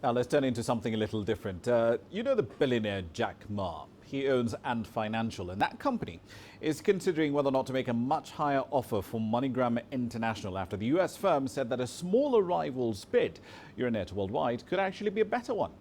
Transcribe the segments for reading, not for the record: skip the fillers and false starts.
Now let's turn into something a little different. You know the billionaire Jack Ma. He owns Ant Financial, and that company is considering whether or not to make a much higher offer for MoneyGram International after the US firm said that a smaller rival's bid, Euronet Worldwide, could actually be a better one.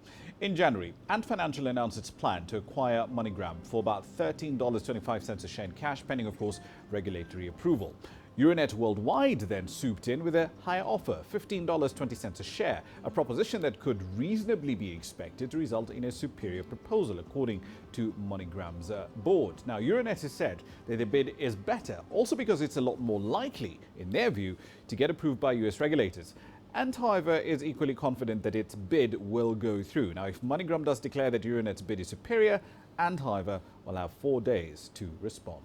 In January, Ant Financial announced its plan to acquire MoneyGram for about $13.25 a share in cash, pending, of course, regulatory approval. Euronet Worldwide then swooped in with a higher offer, $15.20 a share, a proposition that could reasonably be expected to result in a superior proposal, according to MoneyGram's board. Now, Euronet has said that the bid is better, also because it's a lot more likely, in their view, to get approved by US regulators. And, however, is equally confident that its bid will go through. Now, if MoneyGram does declare that Euronet's bid is superior, and, however, will have 4 days to respond.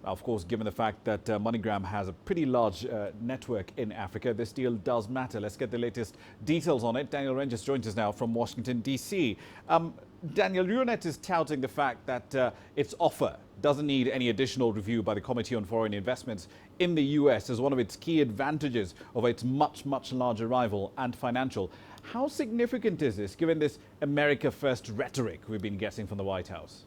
Now, of course, given the fact that MoneyGram has a pretty large network in Africa, this deal does matter. Let's get the latest details on it. Daniel Rangers joins us now from Washington, D.C. Daniel, Euronet is touting the fact that its offer doesn't need any additional review by the Committee on Foreign Investments in the U.S. as one of its key advantages of its much larger rival, Ant Financial. How significant is this, given this America First rhetoric we've been getting from the White House?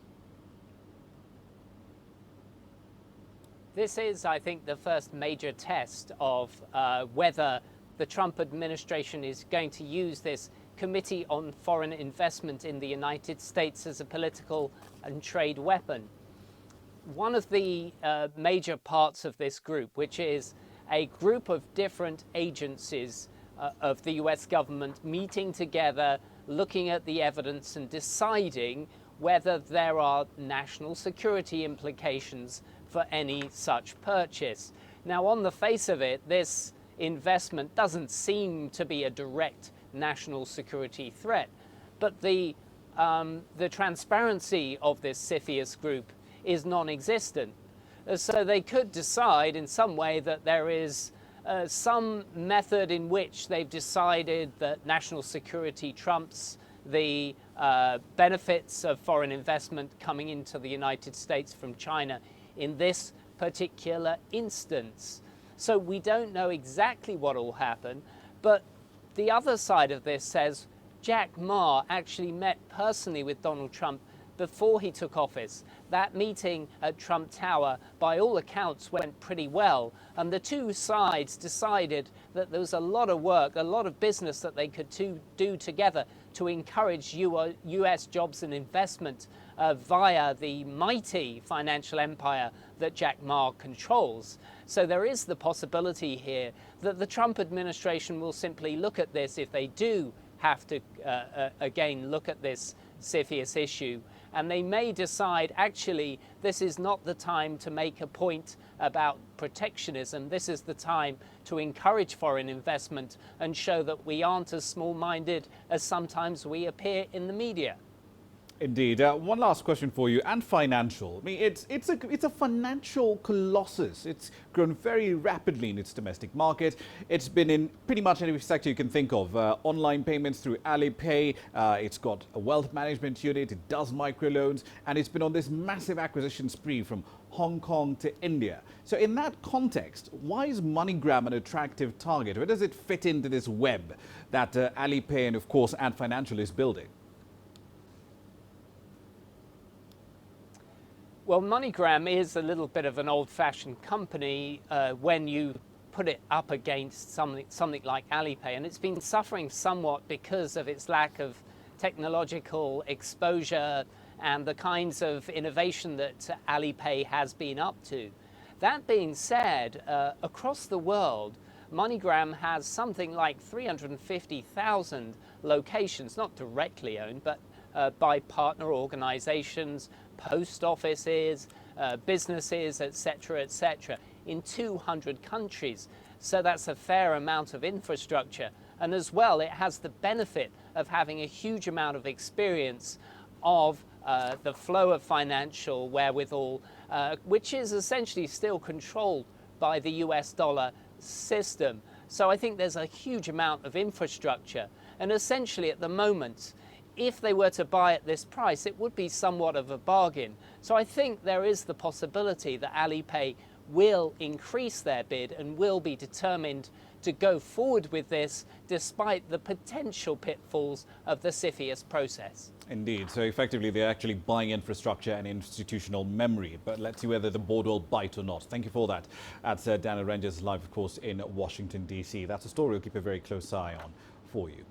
This is, I think, the first major test of whether the Trump administration is going to use this Committee on Foreign Investment in the United States as a political and trade weapon. One of the major parts of this group, which is a group of different agencies of the US government meeting together, looking at the evidence and deciding whether there are national security implications for any such purchase. Now, on the face of it, this investment doesn't seem to be a direct national security threat, but the transparency of this CFIUS group is non-existent. So they could decide in some way that there is some method in which they've decided that national security trumps the benefits of foreign investment coming into the United States from China in this particular instance. So we don't know exactly what will happen, but the other side of this says Jack Ma actually met personally with Donald Trump before he took office. That meeting at Trump Tower, by all accounts, went pretty well. And the two sides decided that there was a lot of work, a lot of business that they could do together to encourage US jobs and investment via the mighty financial empire that Jack Ma controls. So there is the possibility here that the Trump administration will simply look at this, if they do have to again look at this CFIUS issue, and they may decide, actually, this is not the time to make a point about protectionism. This is the time to encourage foreign investment and show that we aren't as small-minded as sometimes we appear in the media. Indeed. One last question for you. Ant Financial. I mean, it's a financial colossus. It's grown very rapidly in its domestic market. It's been in pretty much every sector you can think of. Online payments through Alipay. It's got a wealth management unit. It does microloans, and it's been on this massive acquisition spree from Hong Kong to India. So in that context, why is MoneyGram an attractive target? Where does it fit into this web that Alipay and, of course, Ant Financial is building? Well, MoneyGram is a little bit of an old-fashioned company when you put it up against something like Alipay, and it's been suffering somewhat because of its lack of technological exposure and the kinds of innovation that Alipay has been up to. That being said, across the world, MoneyGram has something like 350,000 locations, not directly owned, but by partner organizations, post offices, businesses, etc., in 200 countries. So that's a fair amount of infrastructure. And as well, it has the benefit of having a huge amount of experience of the flow of financial wherewithal, which is essentially still controlled by the US dollar system. So I think there's a huge amount of infrastructure. And essentially at the moment, if they were to buy at this price, it would be somewhat of a bargain. So I think there is the possibility that Alipay will increase their bid and will be determined to go forward with this despite the potential pitfalls of the CFIUS process. Indeed. So effectively, they're actually buying infrastructure and institutional memory. But let's see whether the board will bite or not. Thank you for that. That's Daniel Rangers live, of course, in Washington, D.C. That's a story we'll keep a very close eye on for you.